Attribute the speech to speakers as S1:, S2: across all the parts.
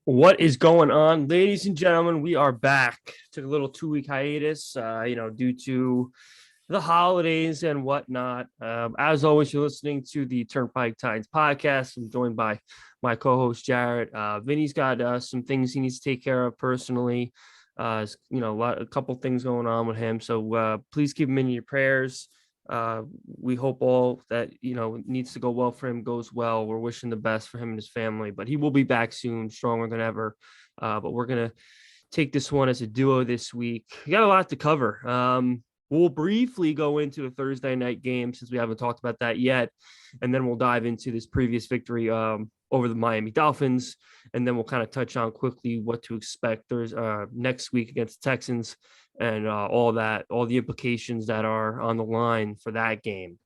S1: What is going on, ladies and gentlemen? We are back. Took a little 2 week hiatus, due to the holidays and whatnot. As always, you're listening to the Turnpike Titans podcast. I'm joined by my co-host Jarrett. Vinny's got some things he needs to take care of personally. A couple things going on with him. So please keep him in your prayers. We hope all that needs to go well for him goes well. We're wishing the best for him and his family, but he will be back soon, stronger than ever. But we're gonna take this one as a duo this week. We got a lot to cover. We'll briefly go into the Thursday night game since we haven't talked about that yet, and then we'll dive into this previous victory over the Miami Dolphins, and then we'll kind of touch on quickly what to expect there's next week against the Texans and all the implications that are on the line for that game.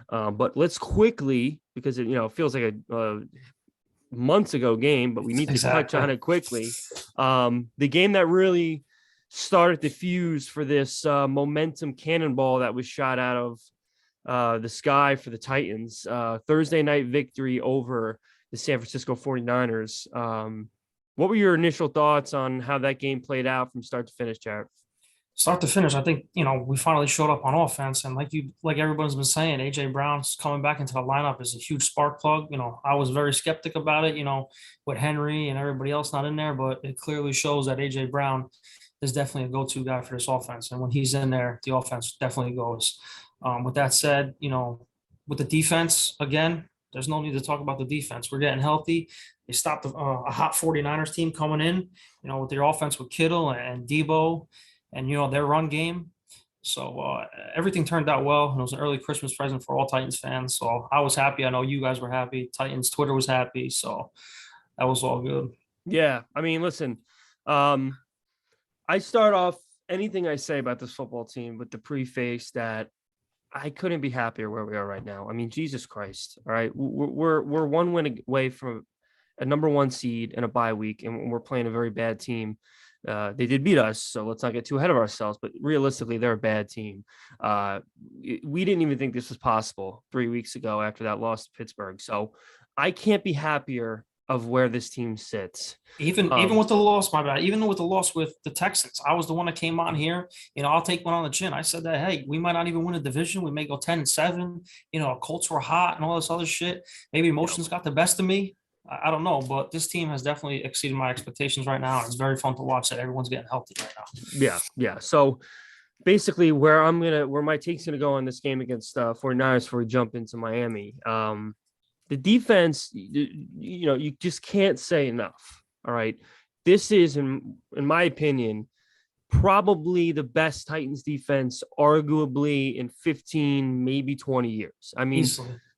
S1: But let's quickly, because it feels like a months ago game, but we need to touch on it quickly. The game that really started the fuse for this momentum cannonball that was shot out of the sky for the Titans. Thursday night victory over the San Francisco 49ers. What were your initial thoughts on how that game played out from start to finish, Jared?
S2: Start to finish, I think, we finally showed up on offense. And like everyone's been saying, AJ Brown's coming back into the lineup is a huge spark plug. I was very skeptic about it, with Henry and everybody else not in there, but it clearly shows that AJ Brown is definitely a go-to guy for this offense. And when he's in there, the offense definitely goes. With that said, with the defense, again, there's no need to talk about the defense. We're getting healthy. They stopped a hot 49ers team coming in, with their offense with Kittle and Debo and, their run game. So everything turned out well. And it was an early Christmas present for all Titans fans. So I was happy. I know you guys were happy. Titans Twitter was happy. So that was all good.
S1: Yeah. I mean, listen, I start off anything I say about this football team with the preface that I couldn't be happier where we are right now. I mean, Jesus Christ. All right. We're one win away from a number one seed and a bye week, and we're playing a very bad team. They did beat us, so let's not get too ahead of ourselves, but realistically, they're a bad team. We didn't even think this was possible 3 weeks ago after that loss to Pittsburgh. So I can't be happier of where this team sits.
S2: Even with the loss, my bad. Even with the loss with the Texans, I was the one that came on here. I'll take one on the chin. I said that, hey, we might not even win a division. We may go 10-7. Colts were hot and all this other shit. Maybe emotions got the best of me. I don't know, but this team has definitely exceeded my expectations right now. It's very fun to watch that everyone's getting healthy right now.
S1: Yeah. So basically, where my take's gonna go on this game against 49ers before we jump into Miami. The defense, you just can't say enough. All right. This is, in my opinion, probably the best Titans defense, arguably in 15, maybe 20 years. I mean,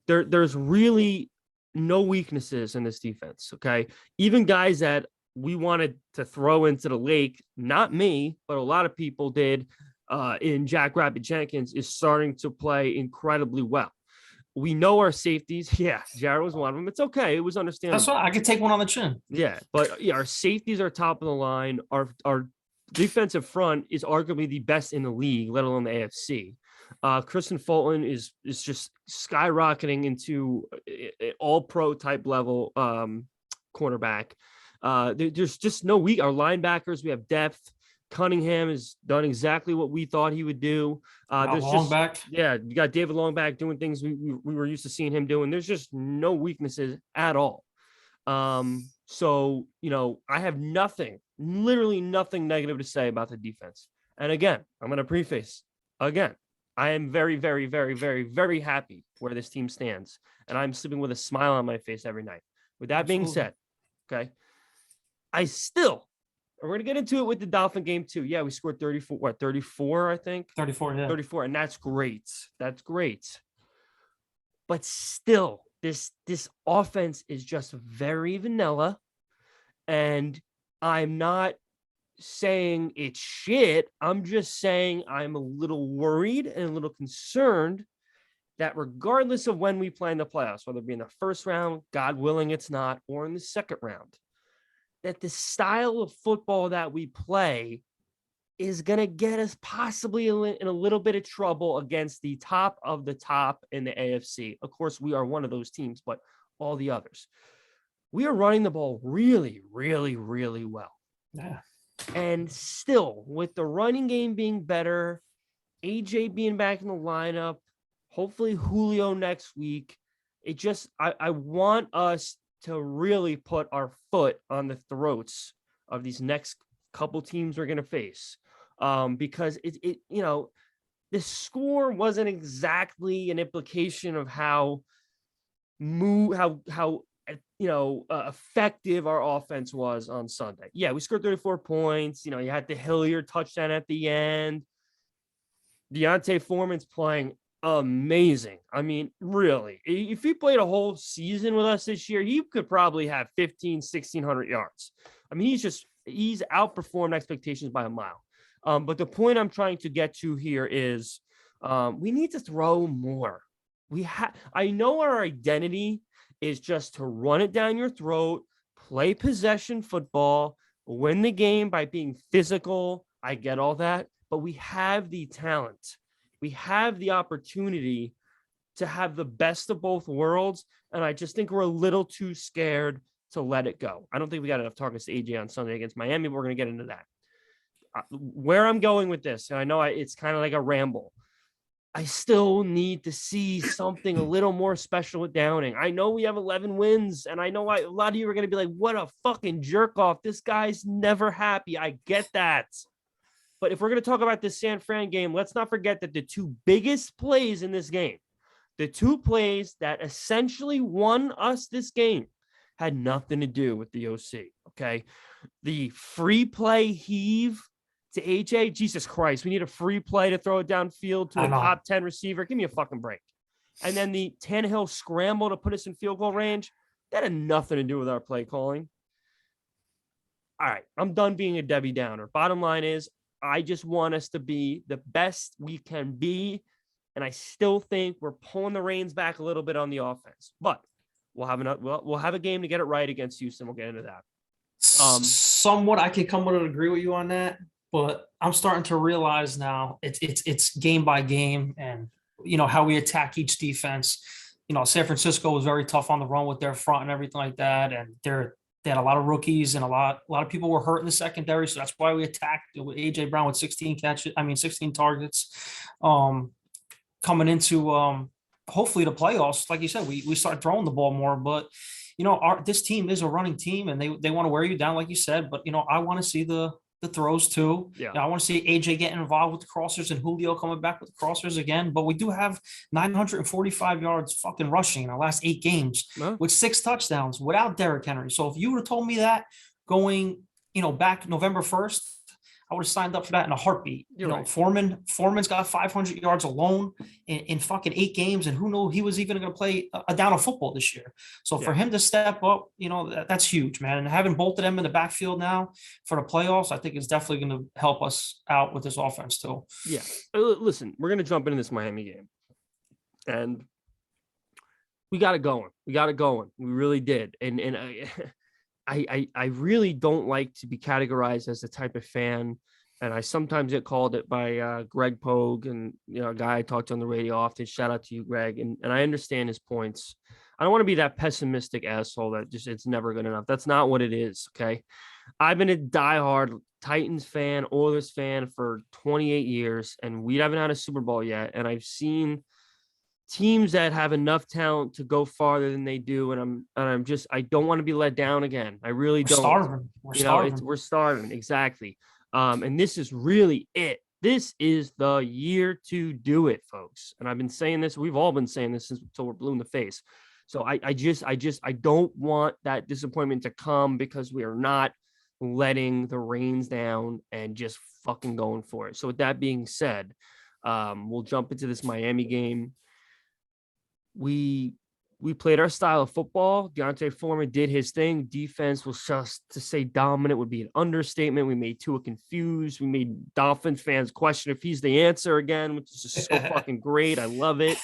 S1: there's really no weaknesses in this defense. Okay. Even guys that we wanted to throw into the lake, not me, but a lot of people did, in Jack Rabbit Jenkins, is starting to play incredibly well. We know our safeties. Yeah, Jared was one of them. It's okay. It was understandable.
S2: That's why I could take one on the chin.
S1: Yeah, but yeah, our safeties are top of the line. Our defensive front is arguably the best in the league, let alone the AFC. Kristen Fulton is just skyrocketing into all-pro type level cornerback. There's just no weak. Our linebackers, we have depth. Cunningham has done exactly what we thought he would do.
S2: There's Longback.
S1: You got David Longback doing things we were used to seeing him doing. There's just no weaknesses at all. So, I have literally nothing negative to say about the defense. And again, I'm going to preface again. I am very, very, very, very, very happy where this team stands. And I'm sleeping with a smile on my face every night. With that being said, okay, we're going to get into it with the Dolphin game too. Yeah, we scored 34, I think.
S2: 34, yeah.
S1: 34, and that's great. That's great. But still, this offense is just very vanilla. And I'm not saying it's shit. I'm just saying I'm a little worried and a little concerned that regardless of when we play in the playoffs, whether it be in the first round, God willing it's not, or in the second round, that the style of football that we play is going to get us possibly in a little bit of trouble against the top of the top in the AFC. Of course, we are one of those teams, but all the others. we are running the ball really, really, really well.
S2: Yeah.
S1: And still, with the running game being better, AJ being back in the lineup, hopefully Julio next week, I want us to really put our foot on the throats of these next couple teams we're going to face. Because the score wasn't exactly an implication of how effective our offense was on Sunday. Yeah, we scored 34 points. You had the Hilliard touchdown at the end. Deontay Foreman's playing amazing. I mean, really, if he played a whole season with us this year, he could probably have 1,600 yards. I mean, he's outperformed expectations by a mile. But the point I'm trying to get to here is we need to throw more. I know our identity is just to run it down your throat, play possession football, win the game by being physical. I get all that, but we have the talent. We have the opportunity to have the best of both worlds, and I just think we're a little too scared to let it go. I don't think we got enough targets to AJ on Sunday against Miami, but we're going to get into that. Where I'm going with this, and I know it's kind of like a ramble, I still need to see something a little more special with Downing. I know we have 11 wins, and I know a lot of you are going to be like, what a fucking jerk off. This guy's never happy. I get that. But if we're going to talk about this San Fran game, let's not forget that the two biggest plays in this game, the two plays that essentially won us this game, had nothing to do with the OC, okay? The free play heave to AJ, Jesus Christ, we need a free play to throw it downfield to a top 10 receiver. Give me a fucking break. And then the Tannehill scramble to put us in field goal range, that had nothing to do with our play calling. All right, I'm done being a Debbie Downer. Bottom line is, I just want us to be the best we can be, and I still think we're pulling the reins back a little bit on the offense. But we'll have a game to get it right against Houston. We'll get into that.
S2: Somewhat, I can come and agree with you on that. But I'm starting to realize now it's game by game, and how we attack each defense. San Francisco was very tough on the run with their front and everything like that, and they had a lot of rookies and a lot of people were hurt in the secondary, so that's why we attacked with AJ Brown with 16 targets. Coming into hopefully the playoffs, like you said, we start throwing the ball more, but this team is a running team, and they want to wear you down, like you said. But I want to see the throws too.
S1: Yeah.
S2: I want to see AJ getting involved with the crossers and Julio coming back with the crossers again. But we do have 945 yards fucking rushing in our last 8 games with 6 touchdowns without Derrick Henry. So if you would have told me that going, back November 1st, I would have signed up for that in a heartbeat.
S1: Right.
S2: Foreman's got 500 yards alone in fucking 8 games, and who knew he was even going to play a down of football this year. So for him to step up, that's huge, man. And having both of them in the backfield now for the playoffs, I think is definitely going to help us out with this offense too.
S1: Yeah. Listen, we're going to jump into this Miami game, and we got it going. We really did. And I really don't like to be categorized as the type of fan, and I sometimes get called it by Greg Pogue, and a guy I talk to on the radio often. Shout out to you, Greg, and I understand his points. I don't want to be that pessimistic asshole that just it's never good enough. That's not what it is. Okay, I've been a diehard Titans fan, Oilers fan for 28 years, and we haven't had a Super Bowl yet, and I've seen teams that have enough talent to go farther than they do, and I don't want to be let down again. I really don't. We're starving. Exactly. And this is really it. This is the year to do it, folks. And I've been saying this. We've all been saying this until we're blue in the face. So I don't want that disappointment to come because we are not letting the reins down and just fucking going for it. So with that being said, we'll jump into this Miami game. We played our style of football. Deontay Foreman did his thing. Defense was just, to say dominant would be an understatement. We made Tua confused. We made Dolphins fans question if he's the answer again, which is just so fucking great. I love it.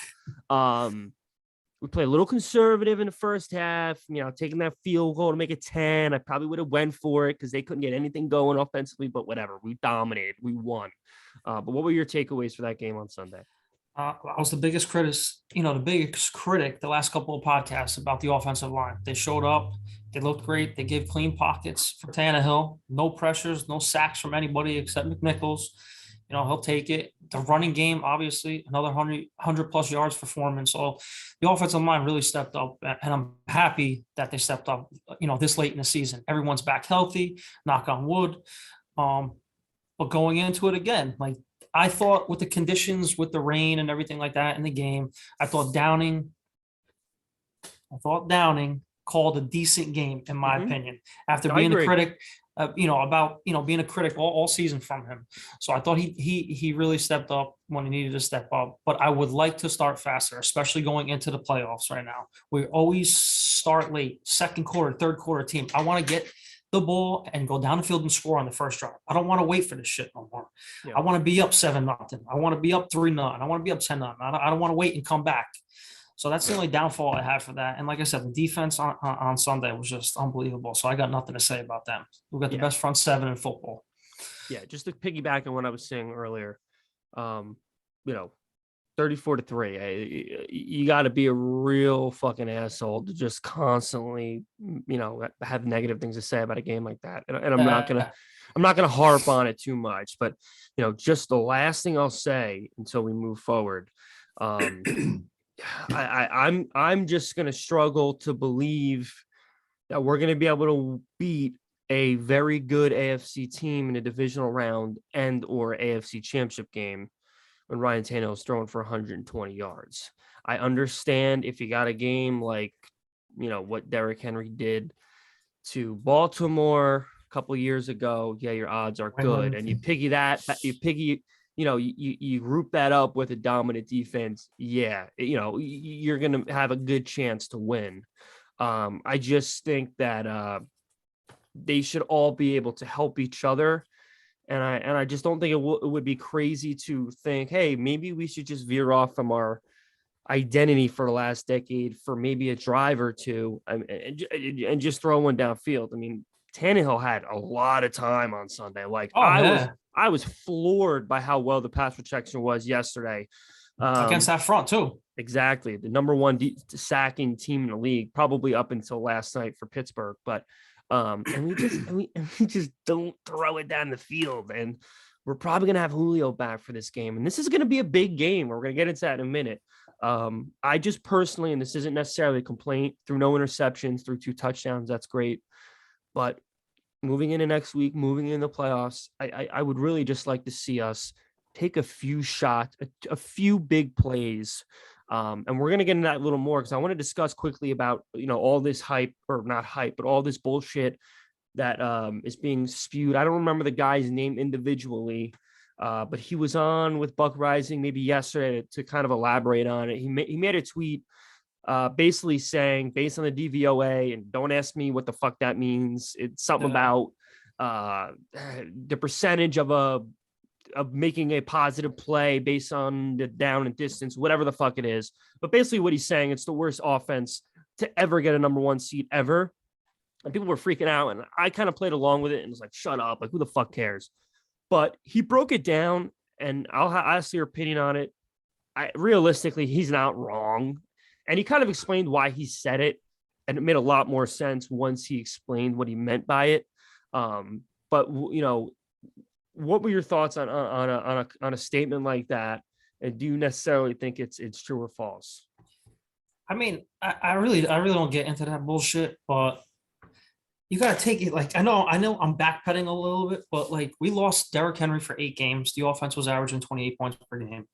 S1: We played a little conservative in the first half, taking that field goal to make it 10. I probably would have went for it because they couldn't get anything going offensively, but whatever. We dominated. We won. But what were your takeaways for that game on Sunday?
S2: I was the biggest critic the last couple of podcasts about the offensive line. They showed up. They looked great. They gave clean pockets for Tannehill. No pressures, no sacks from anybody except McNichols. He'll take it. The running game, obviously, another 100 plus yards for Foreman. So the offensive line really stepped up, and I'm happy that they stepped up, this late in the season. Everyone's back healthy, knock on wood. But going into it again, like I thought with the conditions, with the rain and everything like that in the game, I thought Downing called a decent game, in my opinion, after being a critic, about being a critic all season from him. So I thought he really stepped up when he needed to step up. But I would like to start faster, especially going into the playoffs right now. We always start late, second quarter, third quarter team. I want to get the ball and go down the field and score on the first drive. I don't want to wait for this shit no more. Yeah. I want to be up 7-0. I want to be up 3-0. I want to be up 10-0. I don't want to wait and come back. So that's the only downfall I have for that. And like I said, the defense on Sunday was just unbelievable. So I got nothing to say about them. We've got the best front seven in football.
S1: Yeah, just to piggyback on what I was saying earlier, 34-3. You got to be a real fucking asshole to just constantly, have negative things to say about a game like that. And I'm not gonna harp on it too much. But just the last thing I'll say until we move forward. I'm just gonna struggle to believe that we're gonna be able to beat a very good AFC team in a divisional round and or AFC championship game when Ryan Tannehill is throwing for 120 yards. I understand if you got a game like, what Derrick Henry did to Baltimore a couple of years ago, your odds are good. And you group that up with a dominant defense. You're going to have a good chance to win. I just think that they should all be able to help each other. And I just don't think it would be crazy to think, hey, maybe we should just veer off from our identity for the last decade for maybe a drive or two and just throw one downfield. I mean, Tannehill had a lot of time on Sunday. I was floored by how well the pass protection was yesterday.
S2: Against that front too.
S1: Exactly. The number one sacking team in the league, probably up until last night for Pittsburgh. But and we just don't throw it down the field. And we're probably going to have Julio back for this game. And this is going to be a big game. We're going to get into that in a minute. I just personally, and this isn't necessarily a complaint, through no interceptions, through 2 touchdowns, that's great. But moving into next week, moving into the playoffs, I would really just like to see us take a few shots, a few big plays. And we're going to get into that a little more because I want to discuss quickly about, all this hype, or not hype, but all this bullshit that is being spewed. I don't remember the guy's name individually, but he was on with Buck Rising maybe yesterday to kind of elaborate on it. He made a tweet basically saying, based on the DVOA, and don't ask me what the fuck that means. It's something about the percentage of making a positive play based on the down and distance, whatever the fuck it is. But basically what he's saying, it's the worst offense to ever get a number 1 seed ever. And people were freaking out, and I kind of played along with it and was like, shut up. Like, who the fuck cares? But he broke it down, and I'll ask your opinion on it. Realistically, he's not wrong. And he kind of explained why he said it, and it made a lot more sense once he explained what he meant by it. But what were your thoughts on a statement like that? And do you necessarily think it's true or false?
S2: I mean, I really don't get into that bullshit, but you got to take it. Like, I know I'm backpedaling a little bit, but like, we lost Derrick Henry for 8 games. The offense was averaging 28 points per game.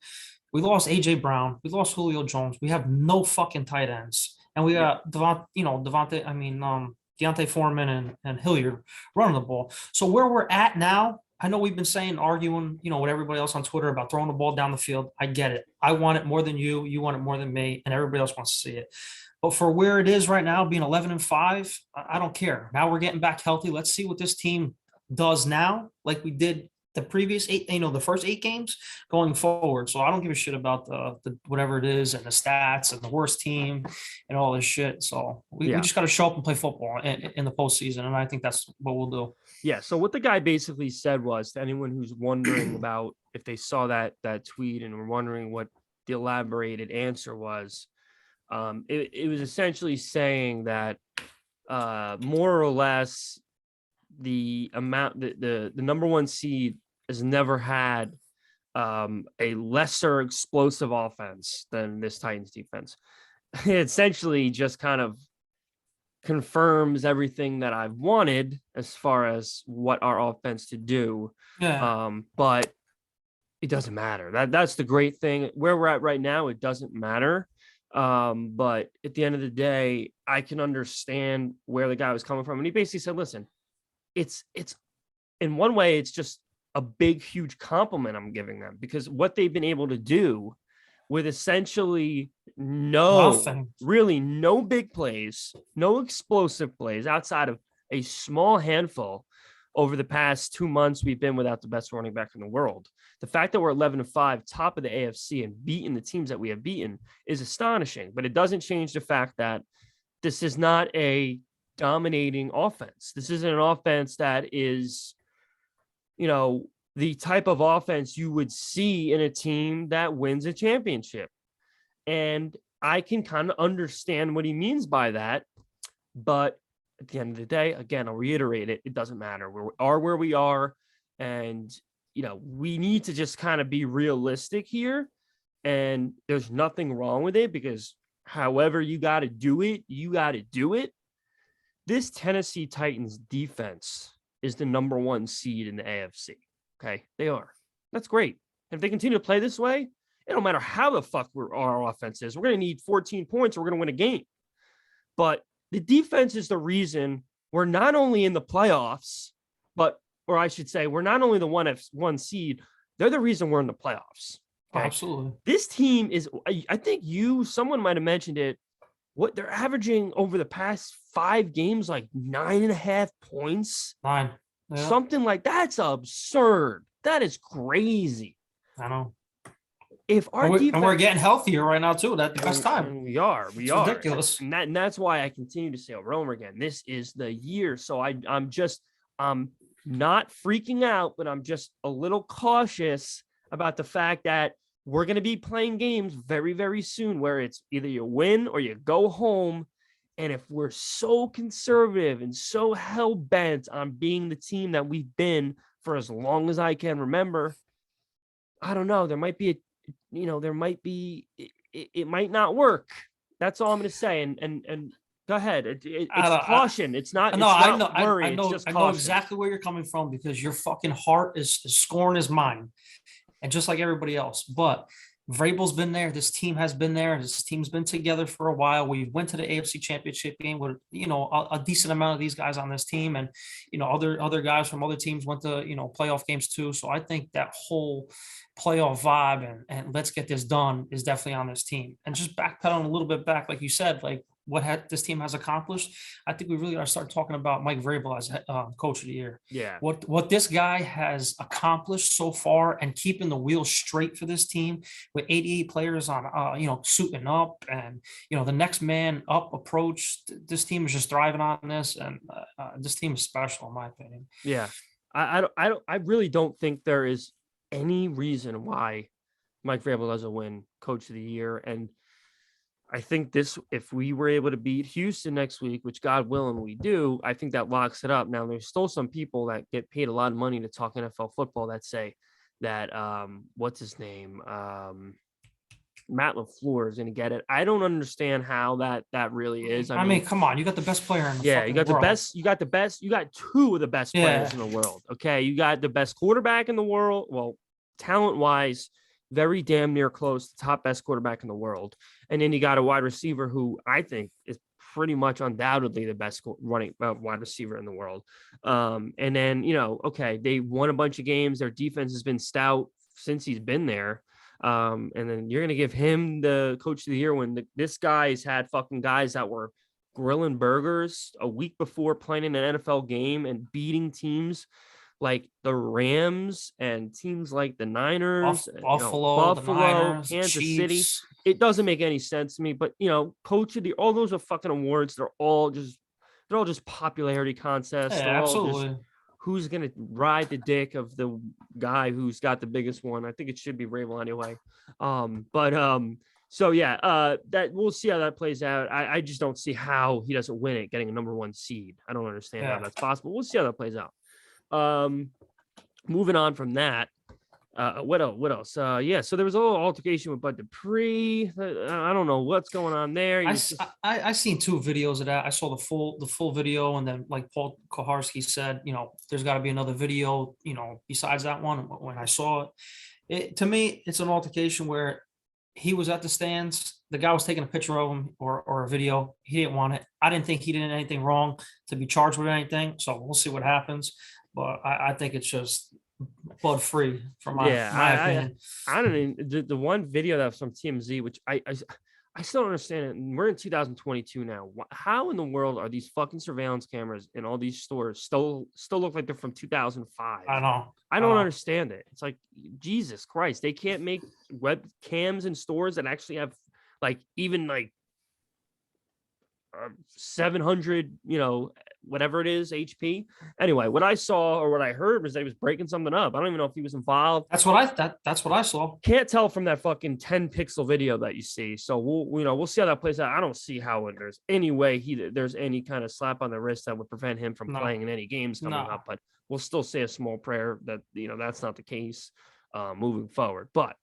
S2: We lost AJ Brown. We lost Julio Jones. We have no fucking tight ends. And we got Deontay Foreman and Hilliard running the ball. So where we're at now, I know we've been arguing, with everybody else on Twitter about throwing the ball down the field. I get it. I want it more than you. You want it more than me. And everybody else wants to see it. But for where it is right now, being 11-5, I don't care. Now we're getting back healthy. Let's see what this team does now, like we did the previous 8, the first 8 games going forward. So I don't give a shit about the whatever it is and the stats and the worst team and all this shit. So we just got to show up and play football in the postseason. And I think that's what we'll do. Yeah.
S1: So what the guy basically said was, to anyone who's wondering about if they saw that tweet and were wondering what the elaborated answer was, it was essentially saying that more or less the number one seed has never had a lesser explosive offense than this Titans defense. It essentially just kind of confirms everything that I've wanted as far as what our offense to do.
S2: Yeah.
S1: But it doesn't matter. That's the great thing. Where we're at right now, it doesn't matter. But at the end of the day, I can understand where the guy was coming from. And he basically said, listen, it's in one way, it's just a big, huge compliment I'm giving them, because what they've been able to do with essentially really no big plays, no explosive plays outside of a small handful over the past 2 months, we've been without the best running back in the world. The fact that we're 11-5, top of the AFC, and beating the teams that we have beaten is astonishing, but it doesn't change the fact that this is not a dominating offense. This isn't an offense that is, the type of offense you would see in a team that wins a championship. And I can kind of understand what he means by that. But at the end of the day, again, I'll reiterate it. It doesn't matter. We are where we are. And, we need to just kind of be realistic here. And there's nothing wrong with it, because however you got to do it, you got to do it. This Tennessee Titans defense is the number one seed in the AFC. Okay, they are. That's great. And if they continue to play this way, it don't matter how the fuck our offense is. We're going to need 14 points. Or we're going to win a game. But the defense is the reason we're not only in the playoffs, or I should say, we're not only the one seed. They're the reason we're in the playoffs.
S2: Okay? Absolutely.
S1: This team is. I think someone might have mentioned it. What they're averaging over the past 5 games, like 9.5 points.
S2: 9. Yeah.
S1: Something like that's absurd. That is crazy.
S2: I know.
S1: If our defense,
S2: and we're getting healthier right now too. That's the best time.
S1: We are.
S2: Ridiculous.
S1: And that's why I continue to say over and over again, this is the year. So I'm not freaking out, but I'm just a little cautious about the fact that we're going to be playing games very, very soon where it's either you win or you go home. And if we're so conservative and so hell-bent on being the team that we've been for as long as I can remember, I don't know. There might be it might not work. That's all I'm going to say. And go ahead. It's caution. It's not.
S2: No,
S1: it's
S2: I know.
S1: worry.
S2: I know.
S1: It's just
S2: I know exactly where you're coming from, because your fucking heart is scorn is mine, and just like everybody else. But Vrabel's been there. This team has been there. This team's been together for a while. We went to the AFC Championship game with a decent amount of these guys on this team, and other guys from other teams went to playoff games too. So I think that whole playoff vibe and let's get this done is definitely on this team. And just backpedaling a little bit back, like you said, like what this team has accomplished, I think we really got to start talking about Mike Vrabel as coach of the year.
S1: Yeah.
S2: What this guy has accomplished so far, and keeping the wheels straight for this team with 88 players on, suiting up, and the next man up approach. This team is just thriving on this, and this team is special in my opinion.
S1: Yeah, I really don't think there is any reason why Mike Vrabel doesn't win Coach of the Year. And I think if we were able to beat Houston next week, which God willing we do, I think that locks it up. Now, there's still some people that get paid a lot of money to talk NFL football that say that, what's his name? Matt LaFleur is going to get it. I don't understand how that really is.
S2: I mean, come on, you got the best player in the
S1: you got
S2: world.
S1: the best. You got 2 of the best players in the world. Okay, you got the best quarterback in the world. Well, talent-wise, very damn near close to top best quarterback in the world. And then you got a wide receiver who I think is pretty much undoubtedly the best running wide receiver in the world. And then, okay, they won a bunch of games. Their defense has been stout since he's been there. And then you're going to give him the coach of the year when this guy's had fucking guys that were grilling burgers a week before playing in an NFL game and beating teams like the Rams and teams like the Niners,
S2: Buffalo, the Niners,
S1: Kansas
S2: Chiefs.
S1: City. It doesn't make any sense to me, but coach of the all those are fucking awards. They're all just popularity contests.
S2: Yeah, absolutely.
S1: Who's going to ride the dick of the guy who's got the biggest one? I think it should be Vrabel anyway. So yeah, that we'll see how that plays out. I just don't see how he doesn't win it, getting a number 1 seed. I don't understand how
S2: Yeah.
S1: that's possible. We'll see how that plays out. Moving on from that. What else? What else? Yeah. So there was a little altercation with Bud Dupree. I don't know what's going on there.
S2: I seen 2 videos of that. I saw the full video, and then like Paul Koharski said, there's got to be another video, besides that one. When I saw it, to me, it's an altercation where he was at the stands. The guy was taking a picture of him or a video. He didn't want it. I didn't think he did anything wrong to be charged with anything. So we'll see what happens. But I think it's just blood free from my opinion.
S1: I don't even the one video that was from TMZ, which I still don't understand it. We're in 2022 now. How in the world are these fucking surveillance cameras in all these stores still look like they're from 2005?
S2: I know.
S1: I don't understand it. It's like, Jesus Christ, they can't make webcams in stores that actually have even 700, whatever it is, HP. Anyway, what I saw or what I heard was that he was breaking something up. I don't even know if he was involved.
S2: That's what I saw.
S1: Can't tell from that fucking 10 pixel video that you see. So we'll see how that plays out. I don't see how there's any way there's any kind of slap on the wrist that would prevent him from playing in any games coming up. But we'll still say a small prayer that that's not the case moving forward. But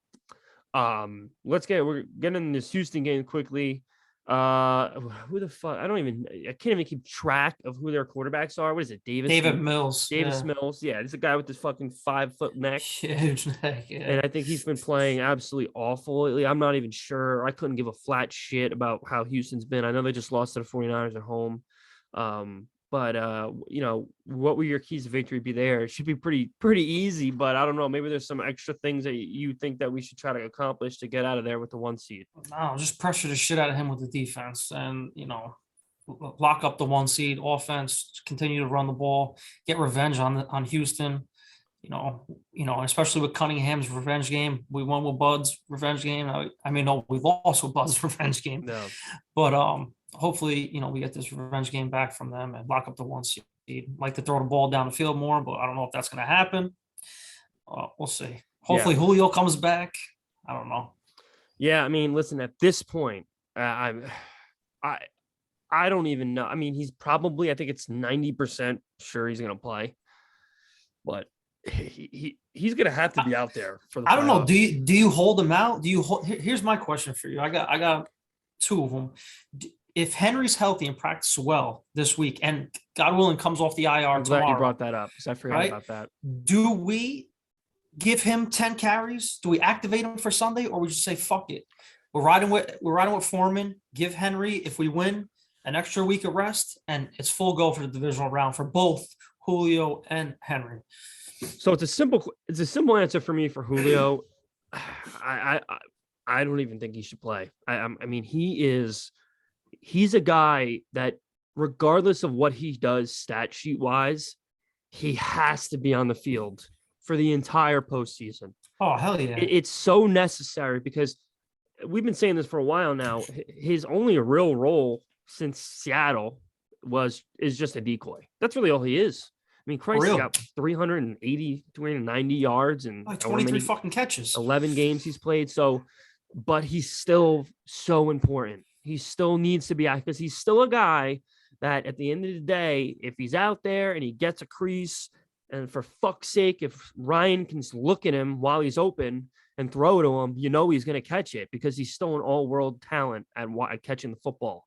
S1: we're getting in this Houston game quickly. Who the fuck? I can't even keep track of who their quarterbacks are. What is it?
S2: David Mills.
S1: Mills. Yeah, it's a guy with this fucking 5-foot neck.
S2: Huge neck. Yeah.
S1: And I think he's been playing absolutely awful lately. I'm not even sure. I couldn't give a flat shit about how Houston's been. I know they just lost to the 49ers at home. But what would your keys to victory be there? It should be pretty easy, but I don't know. Maybe there's some extra things that you think that we should try to accomplish to get out of there with the 1 seed.
S2: No, just pressure the shit out of him with the defense, and lock up the 1 seed offense. Continue to run the ball, get revenge on Houston. Especially with Cunningham's revenge game. We won with Bud's revenge game. No, we lost with Bud's revenge game.
S1: No.
S2: But hopefully, we get this revenge game back from them and lock up the 1 seed. Like to throw the ball down the field more, but I don't know if that's going to happen. We'll see. Hopefully, Julio comes back. I don't know.
S1: Yeah, listen. At this point, I don't even know. He's probably. I think it's 90% sure he's going to play, but he's going to have to be out there for the.
S2: I don't know. Do you hold him out? Here's my question for you. I got 2 of them. If Henry's healthy and practices well this week, and God willing comes off the IR
S1: I'm
S2: tomorrow,
S1: glad you brought that up because I forgot about that.
S2: Do we give him 10 carries? Do we activate him for Sunday, or we just say fuck it? We're riding with Foreman. Give Henry, if we win, an extra week of rest, and it's full go for the divisional round for both Julio and Henry.
S1: So it's a simple answer for me for Julio. I don't even think he should play. He's a guy that regardless of what he does stat sheet wise, he has to be on the field for the entire postseason.
S2: Oh, hell yeah.
S1: It's so necessary because we've been saying this for a while now. His only real role since Seattle is just a decoy. That's really all he is. Christ, he got 380, 390 yards and
S2: 23 fucking catches.
S1: 11 games he's played. So, but he's still so important. He still needs to be out because he's still a guy that at the end of the day, if he's out there and he gets a crease, and for fuck's sake, if Ryan can look at him while he's open and throw it to him, he's going to catch it because he's still an all-world talent at catching the football.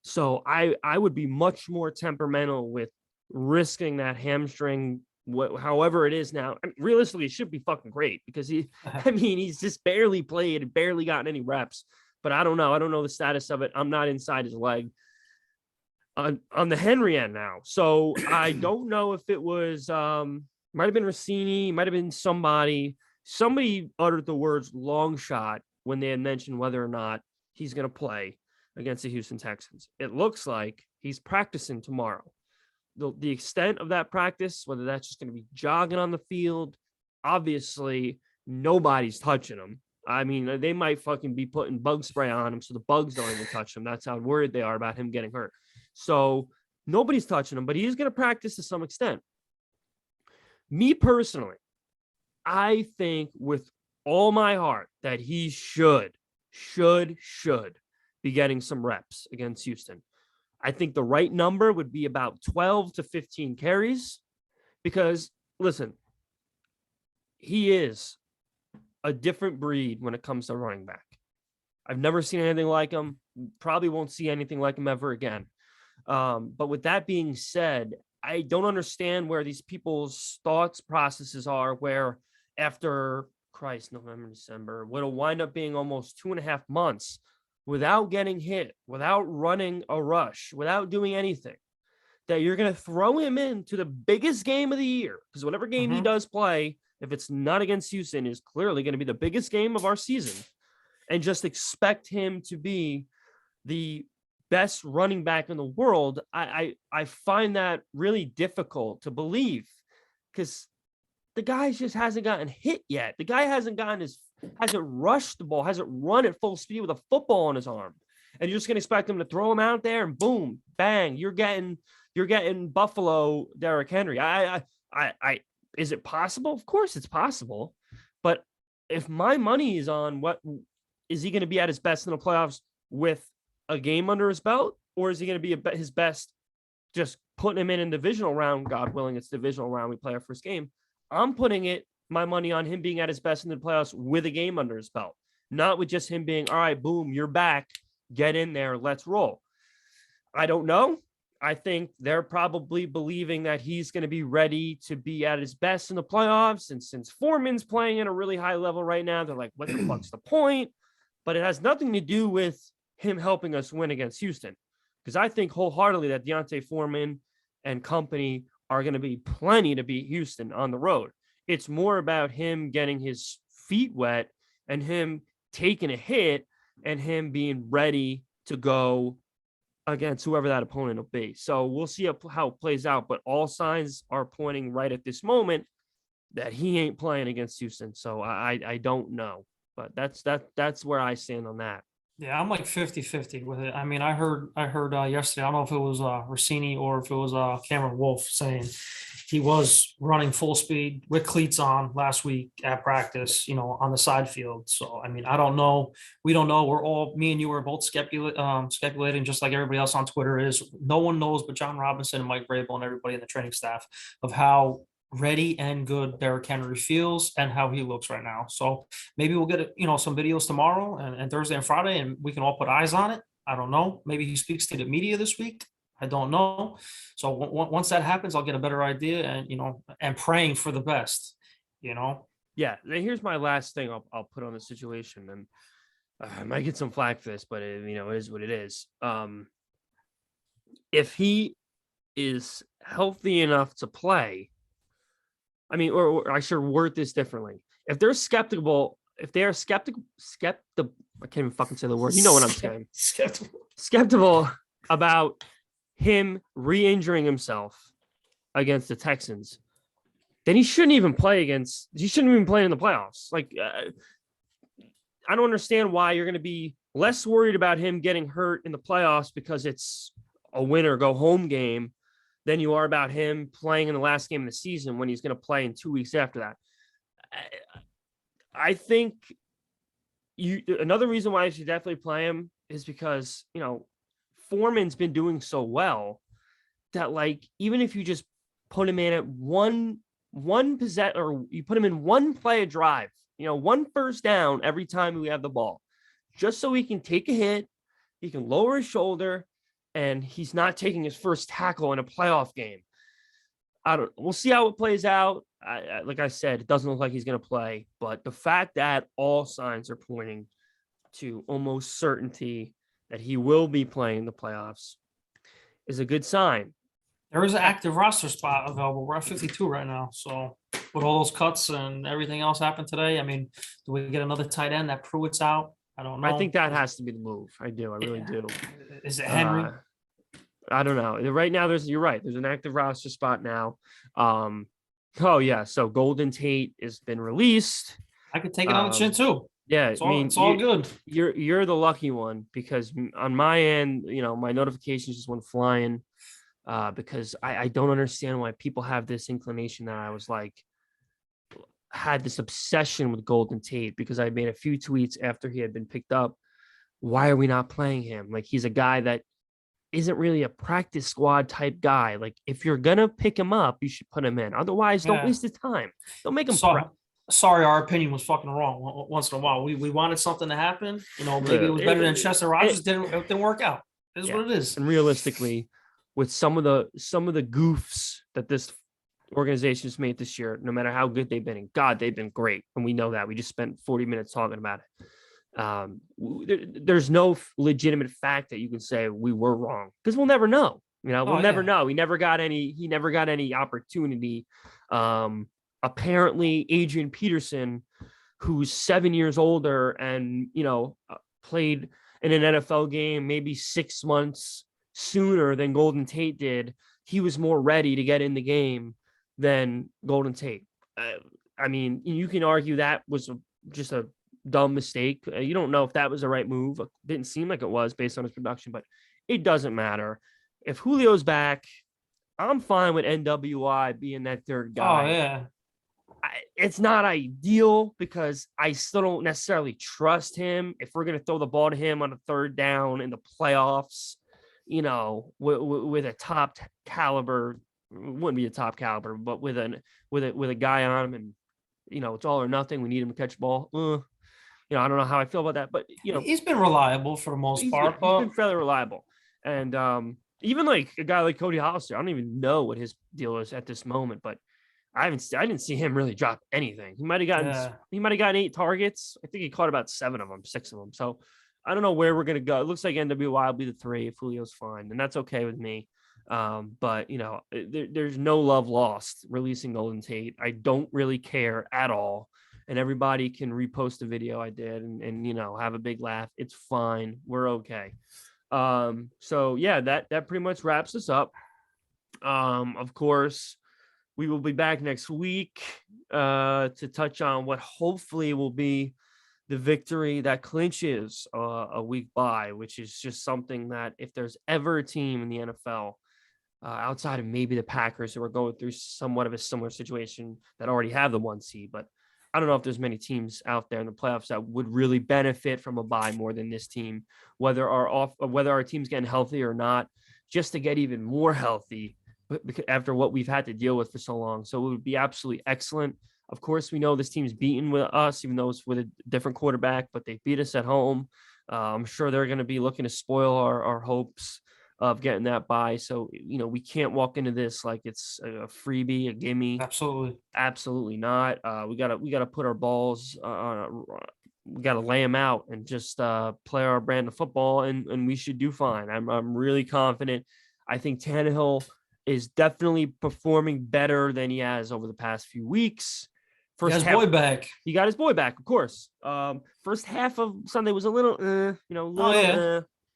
S1: So I would be much more temperamental with risking that hamstring, however it is now. Realistically, it should be fucking great because he's just barely played and barely gotten any reps. But I don't know. I don't know the status of it. I'm not inside his leg on the Henry end now. So I don't know if it was, might have been Rossini, might have been somebody uttered the words long shot when they had mentioned whether or not he's going to play against the Houston Texans. It looks like he's practicing tomorrow. The extent of that practice, whether that's just going to be jogging on the field, obviously nobody's touching him. They might fucking be putting bug spray on him so the bugs don't even touch him. That's how worried they are about him getting hurt. So nobody's touching him, but he's going to practice to some extent. Me personally, I think with all my heart that he should should be getting some reps against Houston. I think the right number would be about 12 to 15 carries because, listen, he is a different breed when it comes to running back. I've never seen anything like him. Probably won't see anything like him ever again. But with that being said, I don't understand where these people's thoughts processes are where after November, December, what'll wind up being almost 2.5 months without getting hit, without running a rush, without doing anything, that you're going to throw him into the biggest game of the year. Because whatever game he does play, if it's not against Houston, is clearly going to be the biggest game of our season. And just expect him to be the best running back in the world. I find that really difficult to believe because the guy just hasn't gotten hit yet. The guy hasn't rushed the ball, hasn't run at full speed with a football on his arm. And you're just gonna expect him to throw him out there and boom, bang, you're getting Buffalo Derrick Henry. Is it possible? Of course it's possible. But if my money is on what is he going to be at his best in the playoffs with a game under his belt, or is he going to be his best just putting him in divisional round? God willing, it's divisional round. We play our first game. I'm putting my money on him being at his best in the playoffs with a game under his belt, not with just him being, all right, boom, you're back, get in there, let's roll. I don't know. I think they're probably believing that he's going to be ready to be at his best in the playoffs. And since Foreman's playing at a really high level right now, they're like, what the fuck's the point? But it has nothing to do with him helping us win against Houston. Because I think wholeheartedly that Deontay Foreman and company are going to be plenty to beat Houston on the road. It's more about him getting his feet wet and him taking a hit and him being ready to go against whoever that opponent will be. So we'll see how it plays out. But all signs are pointing right at this moment that he ain't playing against Houston. So I don't know. But that's where I stand on that.
S2: Yeah, I'm like 50-50 with it. I mean, I heard yesterday, I don't know if it was Rossini or if it was Cameron Wolf saying he was running full speed with cleats on last week at practice, on the side field. So, I mean, I don't know. We don't know. Me and you are both speculating just like everybody else on Twitter is. No one knows but John Robinson and Mike Vrabel and everybody in the training staff of how ready and good Derrick Henry feels and how he looks right now. So maybe we'll get some videos tomorrow and Thursday and Friday, and we can all put eyes on it. I don't know. Maybe he speaks to the media this week. I don't know. So once that happens, I'll get a better idea and praying for the best.
S1: Yeah. Here's my last thing I'll put on the situation, and I might get some flack for this, but it is what it is. If he is healthy enough to play, I mean, or I should word this differently. If they're skeptical, I can't even fucking say the word. You know what I'm saying? Skeptical about him re-injuring himself against the Texans, then he shouldn't even play in the playoffs. Like, I don't understand why you're going to be less worried about him getting hurt in the playoffs because it's a win or go home game than you are about him playing in the last game of the season when he's going to play in 2 weeks after that. I think another reason why you should definitely play him is because, Foreman's been doing so well that, like, even if you just put him in at one possession, or you put him in one play a drive, one first down every time we have the ball, just so he can take a hit, he can lower his shoulder, and he's not taking his first tackle in a playoff game. We'll see how it plays out. Like I said, it doesn't look like he's going to play, but the fact that all signs are pointing to almost certainty that he will be playing the playoffs is a good sign.
S2: There is an active roster spot available. We're at 52 right now. So with all those cuts and everything else happened today, I mean, do we get another tight end that Pruitt's out? I don't know.
S1: I think that has to be the move. I do. I really do.
S2: Is it Henry?
S1: I don't know. Right now, you're right. There's an active roster spot now. Oh yeah. So Golden Tate has been released.
S2: I could take it on the chin too.
S1: Yeah,
S2: it's all good.
S1: You're the lucky one because on my end, my notifications just went flying because I don't understand why people have this inclination that I was like, had this obsession with Golden Tate because I made a few tweets after he had been picked up. Why are we not playing him? Like, he's a guy that isn't really a practice squad type guy. Like, if you're gonna pick him up, you should put him in. Otherwise, don't
S2: Yeah.
S1: waste his time. Don't make him prep.
S2: So sorry, our opinion was fucking wrong once in a while. We wanted something to happen. Maybe it was better than Chester Rogers. It didn't work out. It is what it is.
S1: And realistically, with some of the goofs that this organization has made this year, no matter how good they've been, and God, they've been great, and we know that. We just spent 40 minutes talking about it. There's no legitimate fact that you can say we were wrong, because we'll never know. We'll never know. He never got any opportunity. Apparently, Adrian Peterson, who's 7 years older and played in an NFL game maybe 6 months sooner than Golden Tate did, he was more ready to get in the game than Golden Tate. I mean, you can argue that was just a dumb mistake. You don't know if that was the right move. It didn't seem like it was based on his production, but it doesn't matter. If Julio's back, I'm fine with NWI being that third guy.
S2: Oh, yeah.
S1: It's not ideal because I still don't necessarily trust him. If we're going to throw the ball to him on a third down in the playoffs, with a top caliber, wouldn't be a top caliber, but with a guy on him, and it's all or nothing. We need him to catch the ball. I don't know how I feel about that, but
S2: he's been reliable for the most part.
S1: He's been fairly reliable, and even like a guy like Cody Hollister, I don't even know what his deal is at this moment, but I didn't see him really drop anything. He might have gotten 8 targets. I think he caught about 7 of them, 6 of them. So I don't know where we're gonna go. It looks like NWI will be the 3 if Julio's fine, and that's okay with me. But there's no love lost releasing Golden Tate. I don't really care at all, and everybody can repost the video I did and have a big laugh. It's fine. We're okay. So yeah, that pretty much wraps us up. Of course, we will be back next week to touch on what hopefully will be the victory that clinches a week bye, which is just something that if there's ever a team in the NFL outside of maybe the Packers who are going through somewhat of a similar situation that already have the 1 seed, but I don't know if there's many teams out there in the playoffs that would really benefit from a bye more than this team, whether our team's getting healthy or not, just to get even more healthy after what we've had to deal with for so long. So it would be absolutely excellent. Of course, we know this team's beaten with us, even though it's with a different quarterback, but they beat us at home. I'm sure they're going to be looking to spoil our hopes of getting that bye. So, we can't walk into this like it's a freebie, a gimme. Absolutely not. We gotta put our balls we got to lay them out and just play our brand of football, and we should do fine. I'm really confident. I think Tannehill is definitely performing better than he has over the past few weeks.
S2: He got his boy back.
S1: He got his boy back, of course. First half of Sunday was a little,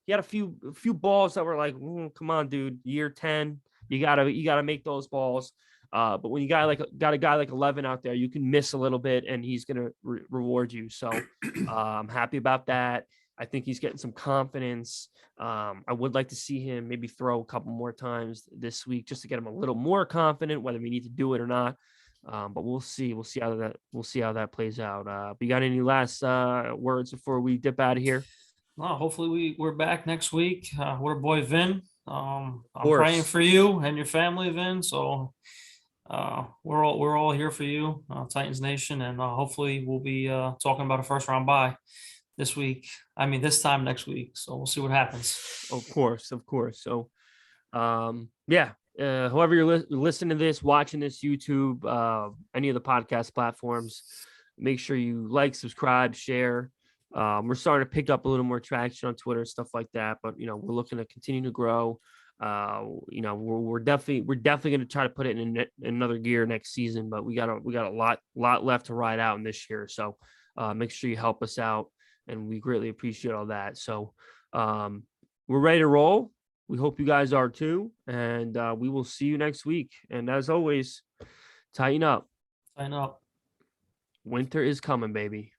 S1: he had a few balls that were like, come on, dude, year 10, you gotta make those balls. But when you got a guy like 11 out there, you can miss a little bit, and he's gonna reward you. So I'm happy about that. I think he's getting some confidence. I would like to see him maybe throw a couple more times this week just to get him a little more confident, whether we need to do it or not. But we'll see. We'll see how that plays out. But you got any last words before we dip out of here?
S2: Well, hopefully we're back next week. We're boy Vin. I'm praying for you and your family, Vin. So we're all here for you, Titans Nation, and hopefully we'll be talking about a first round bye this time next week. So we'll see what happens.
S1: Of course. So whoever you're listening to this, watching this, YouTube, any of the podcast platforms, make sure you like, subscribe, share. We're starting to pick up a little more traction on Twitter, stuff like that, but we're looking to continue to grow. We're definitely going to try to put it in another gear next season, but we got a lot left to ride out in this year. So make sure you help us out, and we greatly appreciate all that. So we're ready to roll. We hope you guys are too, and we will see you next week. And as always, tighten up.
S2: Tighten up.
S1: Winter is coming, baby.